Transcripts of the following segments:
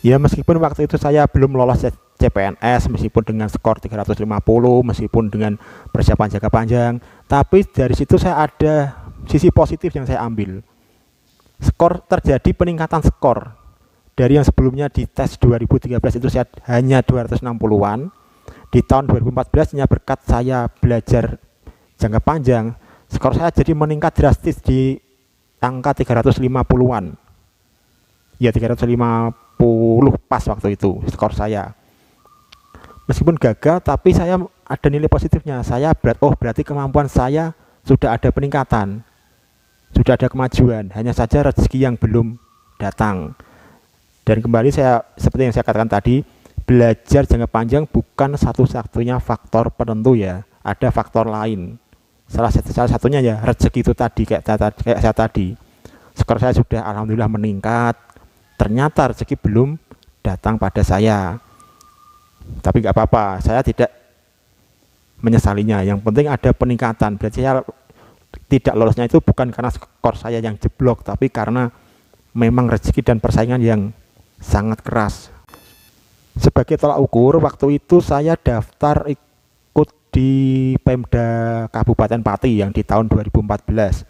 Ya meskipun waktu itu saya belum lolos CPNS, meskipun dengan skor 350, meskipun dengan persiapan jangka panjang, tapi dari situ saya ada sisi positif yang saya ambil. Skor terjadi peningkatan skor dari yang sebelumnya di tes 2013 itu saya hanya 260-an. Di tahun 2014 hanya berkat saya belajar jangka panjang, skor saya jadi meningkat drastis di angka 350-an. Ya 350 pas waktu itu skor saya. Meskipun gagal tapi saya ada nilai positifnya. Saya berarti kemampuan saya sudah ada peningkatan. Sudah ada kemajuan, hanya saja rezeki yang belum datang. Dan kembali saya seperti yang saya katakan tadi, belajar jangka panjang bukan satu-satunya faktor penentu ya. Ada faktor lain. Salah satunya ya rezeki itu tadi kayak saya tadi. Skor saya sudah alhamdulillah meningkat. Ternyata rezeki belum datang pada saya. Tapi nggak apa-apa, saya tidak menyesalinya. Yang penting ada peningkatan. Berarti saya tidak lolosnya itu bukan karena skor saya yang jeblok, tapi karena memang rezeki dan persaingan yang sangat keras. Sebagai tolak ukur, waktu itu saya daftar ikut di Pemda Kabupaten Pati yang di tahun 2014.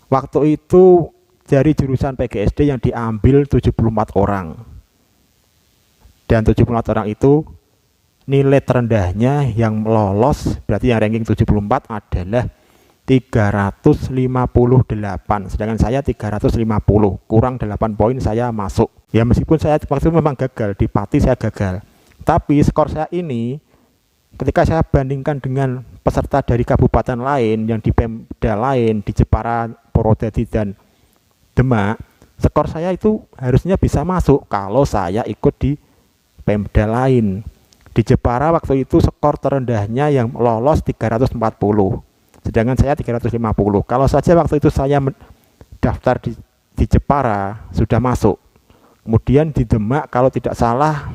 Waktu itu dari jurusan PGSD yang diambil 74 orang. Dan 74 orang itu nilai terendahnya yang lolos, berarti yang ranking 74 adalah 358, sedangkan saya 350, kurang 8 poin saya masuk. Ya meskipun saya waktu itu memang gagal, di Pati saya gagal, tapi skor saya ini ketika saya bandingkan dengan peserta dari kabupaten lain yang di Pemda lain, di Jepara, Purwodadi dan Demak, skor saya itu harusnya bisa masuk kalau saya ikut di Pemda lain. Di Jepara waktu itu skor terendahnya yang lolos 340, sedangkan saya 350. Kalau saja waktu itu saya daftar di Jepara sudah masuk. Kemudian di Demak kalau tidak salah,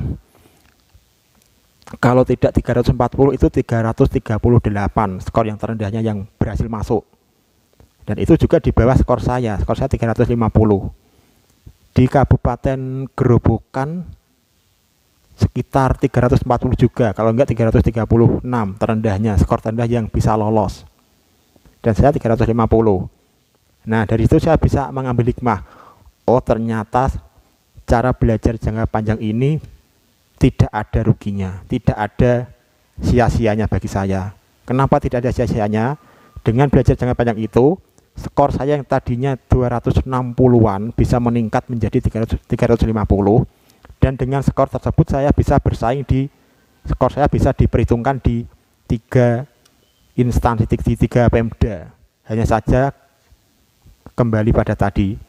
kalau tidak 340 itu 338 skor yang terendahnya yang berhasil masuk. Dan itu juga di bawah skor saya 350. Di Kabupaten Gerobokan sekitar 340 juga, kalau enggak 336 terendahnya, skor terendah yang bisa lolos. Dan saya 350. Nah dari itu saya bisa mengambil hikmah, oh ternyata cara belajar jangka panjang ini tidak ada ruginya, tidak ada sia-sianya bagi saya. Kenapa tidak ada sia-sianya? Dengan belajar jangka panjang itu, skor saya yang tadinya 260-an bisa meningkat menjadi 350, dan dengan skor tersebut saya bisa bersaing skor saya bisa diperhitungkan di 3 instansi, di 3 Pemda. Hanya saja kembali pada tadi,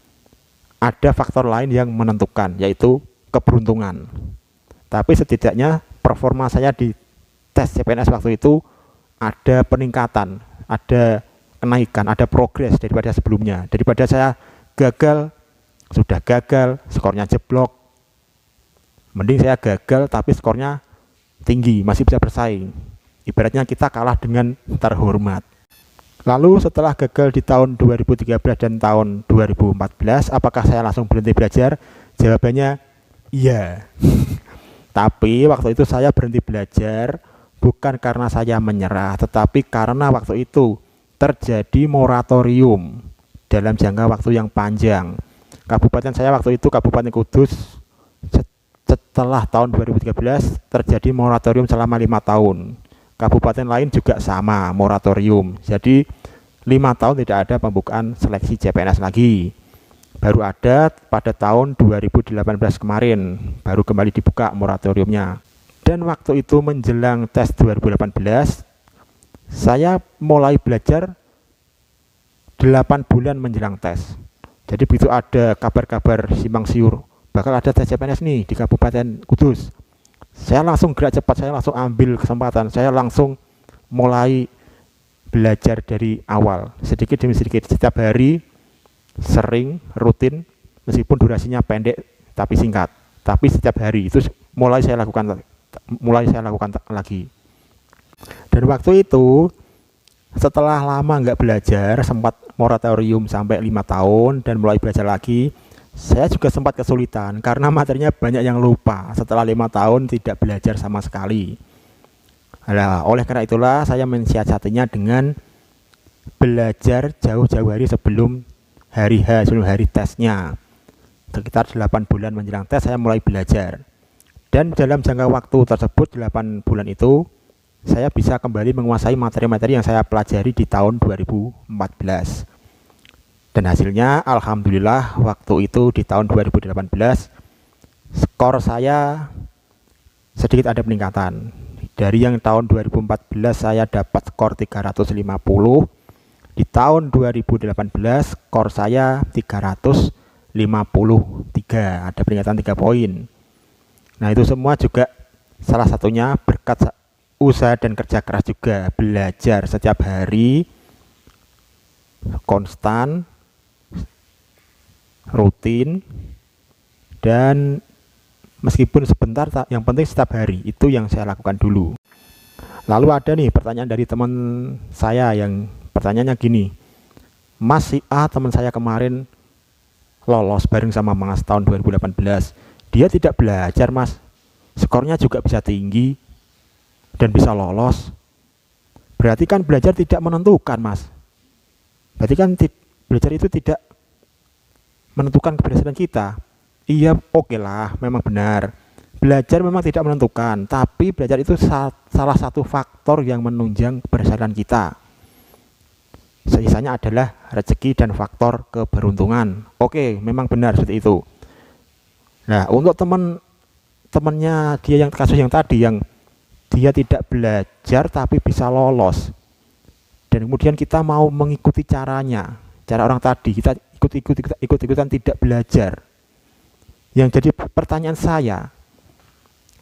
ada faktor lain yang menentukan, yaitu keberuntungan. Tapi setidaknya performa saya di tes CPNS waktu itu ada peningkatan, ada kenaikan, ada progres daripada sebelumnya. Daripada saya gagal, sudah gagal, skornya jeblok, mending saya gagal tapi skornya tinggi, masih bisa bersaing. Ibaratnya kita kalah dengan terhormat. Lalu setelah gagal di tahun 2013 dan tahun 2014, apakah saya langsung berhenti belajar? Jawabannya iya. Tapi waktu itu saya berhenti belajar bukan karena saya menyerah, tetapi karena waktu itu terjadi moratorium dalam jangka waktu yang panjang. Kabupaten saya waktu itu Kabupaten Kudus, setelah tahun 2013 terjadi moratorium selama 5 tahun. Kabupaten lain juga sama moratorium. Jadi 5 tahun tidak ada pembukaan seleksi CPNS lagi. Baru ada pada tahun 2018 kemarin, baru kembali dibuka moratoriumnya. Dan waktu itu menjelang tes 2018, saya mulai belajar 8 bulan menjelang tes. Jadi begitu ada kabar-kabar simpang siur, bakal ada tes CPNS nih di Kabupaten Kudus, saya langsung gerak cepat, saya langsung ambil kesempatan, saya langsung mulai belajar dari awal, sedikit demi sedikit, setiap hari, sering, rutin, meskipun durasinya pendek tapi singkat, tapi setiap hari itu mulai saya lakukan lagi. Dan waktu itu setelah lama nggak belajar, sempat moratorium sampai 5 tahun dan mulai belajar lagi, Saya juga sempat kesulitan karena materinya banyak yang lupa setelah 5 tahun tidak belajar sama sekali. Nah, oleh karena itulah saya mensiasatinya dengan belajar jauh-jauh hari sebelum hari H, sebelum hari tesnya. Sekitar 8 bulan menjelang tes saya mulai belajar. Dan dalam jangka waktu tersebut 8 bulan itu saya bisa kembali menguasai materi-materi yang saya pelajari di tahun 2014. Dan hasilnya alhamdulillah waktu itu di tahun 2018 skor saya sedikit ada peningkatan. Dari yang tahun 2014 saya dapat skor 350, di tahun 2018 skor saya 353, ada peningkatan 3 poin. Nah, itu semua juga salah satunya berkat usaha dan kerja keras juga, belajar setiap hari konstan, rutin, dan meskipun sebentar, yang penting setiap hari. Itu yang saya lakukan dulu. Lalu ada nih pertanyaan dari teman saya yang pertanyaannya gini, Mas, si A teman saya kemarin lolos bareng sama Mas tahun 2018, dia tidak belajar Mas, skornya juga bisa tinggi dan bisa lolos. Berarti kan belajar tidak menentukan Mas. Berarti kan belajar itu tidak menentukan keberhasilan kita. Iya, oke lah, memang benar. Belajar memang tidak menentukan, tapi belajar itu salah satu faktor yang menunjang keberhasilan kita. Sisanya adalah rezeki dan faktor keberuntungan. Oke, memang benar seperti itu. Nah, untuk temannya dia yang kasus yang tadi, yang dia tidak belajar tapi bisa lolos, dan kemudian kita mau mengikuti caranya, cara orang tadi, kita ikut-ikutan tidak belajar. Yang jadi pertanyaan saya,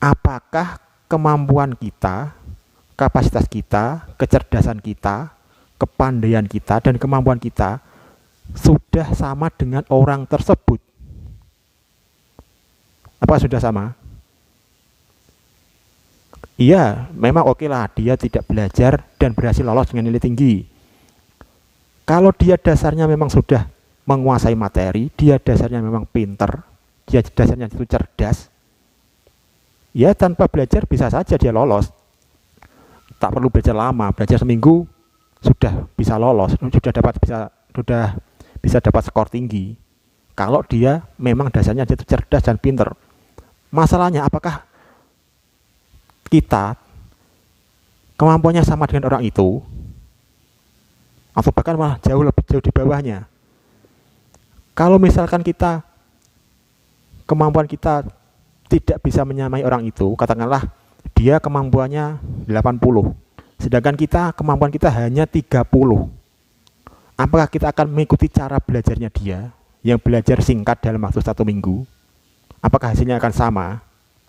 apakah kemampuan kita, kapasitas kita, kecerdasan kita, kepandaian kita, dan kemampuan kita sudah sama dengan orang tersebut? Apa sudah sama? Iya, memang oke lah, dia tidak belajar dan berhasil lolos dengan nilai tinggi. Kalau dia dasarnya memang sudah menguasai materi, dia dasarnya memang pinter, dia dasarnya itu cerdas, ya tanpa belajar bisa saja dia lolos. Tak perlu belajar lama, belajar seminggu sudah bisa lolos, sudah bisa dapat skor tinggi. Kalau dia memang dasarnya itu cerdas dan pinter. Masalahnya apakah kita kemampuannya sama dengan orang itu, atau bahkan malah jauh di bawahnya? Kalau misalkan kemampuan kita tidak bisa menyamai orang itu, katakanlah dia kemampuannya 80, sedangkan kemampuan kita hanya 30. Apakah kita akan mengikuti cara belajarnya dia, yang belajar singkat dalam waktu 1 minggu? Apakah hasilnya akan sama?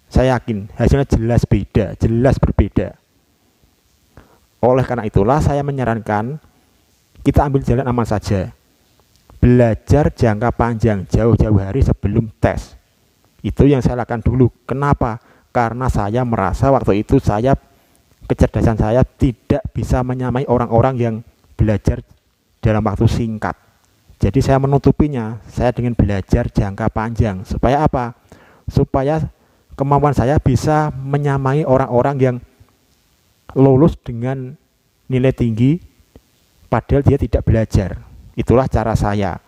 Saya yakin hasilnya jelas beda, jelas berbeda. Oleh karena itulah saya menyarankan kita ambil jalan aman saja. Belajar jangka panjang, jauh-jauh hari sebelum tes. Itu yang saya lakukan dulu. Kenapa? Karena saya merasa waktu itu kecerdasan saya tidak bisa menyamai orang-orang yang belajar dalam waktu singkat. Jadi saya menutupinya, saya dengan belajar jangka panjang. Supaya apa? Supaya kemampuan saya bisa menyamai orang-orang yang lulus dengan nilai tinggi padahal dia tidak belajar. Itulah cara saya.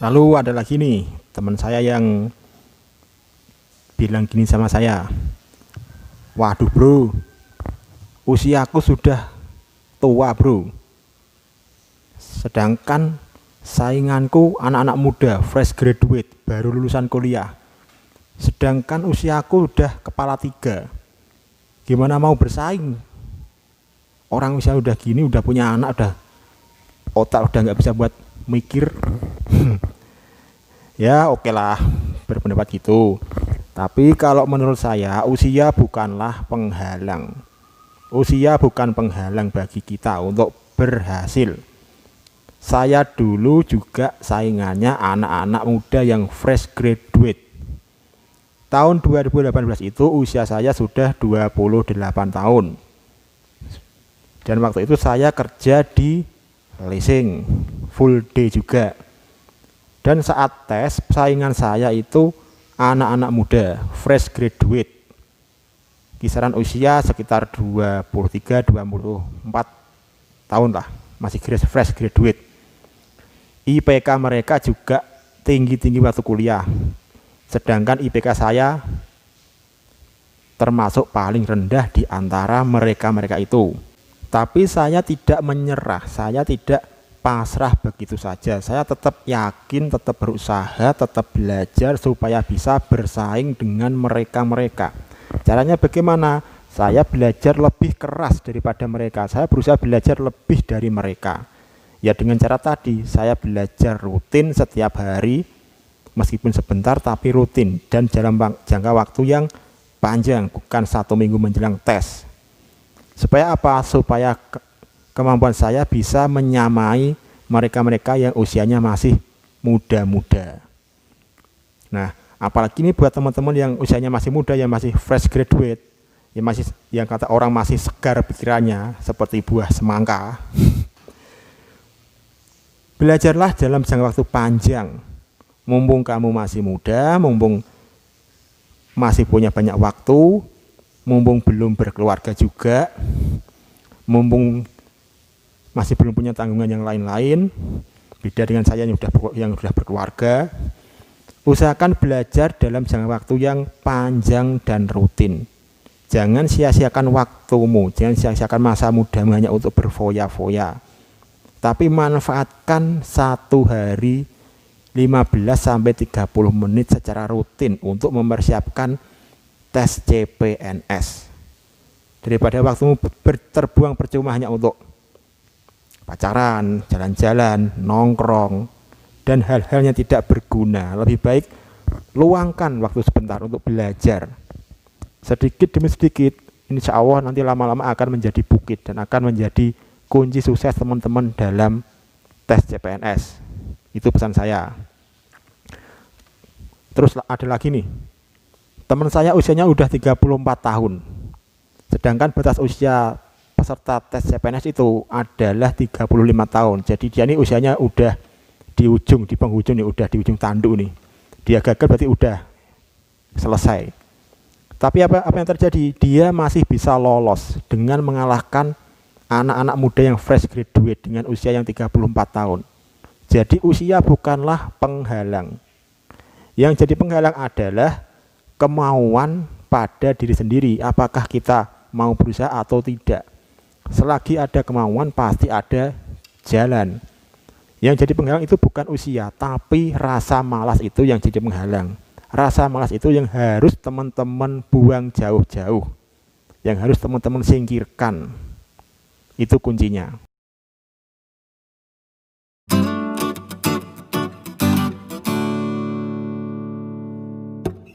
Lalu ada lagi nih teman saya yang bilang gini sama saya, waduh bro, usiaku sudah tua bro, sedangkan sainganku anak-anak muda fresh graduate baru lulusan kuliah, sedangkan usiaku udah kepala 3. Gimana mau bersaing? Orang usia udah gini, udah punya anak, udah otak udah nggak bisa buat mikir. Ya oke lah, berpendapat gitu. Tapi kalau menurut saya usia bukanlah penghalang. Usia bukan penghalang bagi kita untuk berhasil. Saya dulu juga saingannya anak-anak muda yang fresh graduate. Tahun 2018 itu usia saya sudah 28 tahun. Dan waktu itu saya kerja di leasing full day juga. Dan saat tes, saingan saya itu anak-anak muda, fresh graduate. Kisaran usia sekitar 23-24 tahun lah, masih fresh graduate. IPK mereka juga tinggi-tinggi waktu kuliah. Sedangkan IPK saya termasuk paling rendah di antara mereka-mereka itu. Tapi saya tidak menyerah, saya tidak pasrah begitu saja. Saya tetap yakin, tetap berusaha, tetap belajar supaya bisa bersaing dengan mereka-mereka. Caranya bagaimana? Saya belajar lebih keras daripada mereka. Saya berusaha belajar lebih dari mereka. Ya dengan cara tadi, saya belajar rutin setiap hari, meskipun sebentar tapi rutin, dan dalam jangka waktu yang panjang, bukan 1 minggu menjelang tes. Supaya apa? Supaya kemampuan saya bisa menyamai mereka-mereka yang usianya masih muda-muda. Nah, apalagi ini buat teman-teman yang usianya masih muda, yang masih fresh graduate, yang kata orang masih segar pikirannya seperti buah semangka. Belajarlah dalam jangka waktu panjang. Mumpung kamu masih muda, mumpung masih punya banyak waktu, mumpung belum berkeluarga juga, mumpung masih belum punya tanggungan yang lain-lain, beda dengan saya yang sudah berkeluarga, usahakan belajar dalam jangka waktu yang panjang dan rutin. Jangan sia-siakan waktumu, jangan sia-siakan masa mudamu hanya untuk berfoya-foya. Tapi manfaatkan 1 hari 15-30 menit secara rutin untuk mempersiapkan tes CPNS. Daripada waktumu terbuang percuma hanya untuk pacaran, jalan-jalan, nongkrong, dan hal-hal yang tidak berguna. Lebih baik luangkan waktu sebentar untuk belajar. Sedikit demi sedikit, insya Allah nanti lama-lama akan menjadi bukit dan akan menjadi kunci sukses teman-teman dalam tes CPNS. Itu pesan saya. Terus ada lagi nih, teman saya usianya udah 34 tahun. Sedangkan batas usia peserta tes CPNS itu adalah 35 tahun. Jadi dia ini usianya udah di penghujung nih, udah di ujung tanduk nih. Dia gagal berarti udah selesai. Tapi apa yang terjadi? Dia masih bisa lolos dengan mengalahkan anak-anak muda yang fresh graduate dengan usia yang 34 tahun. Jadi usia bukanlah penghalang. Yang jadi penghalang adalah kemauan pada diri sendiri. Apakah kita mau berusaha atau tidak? Selagi ada kemauan pasti ada jalan. Yang jadi penghalang itu bukan usia, tapi rasa malas itu yang jadi penghalang. Rasa malas itu yang harus teman-teman buang jauh-jauh, yang harus teman-teman singkirkan. Itu kuncinya.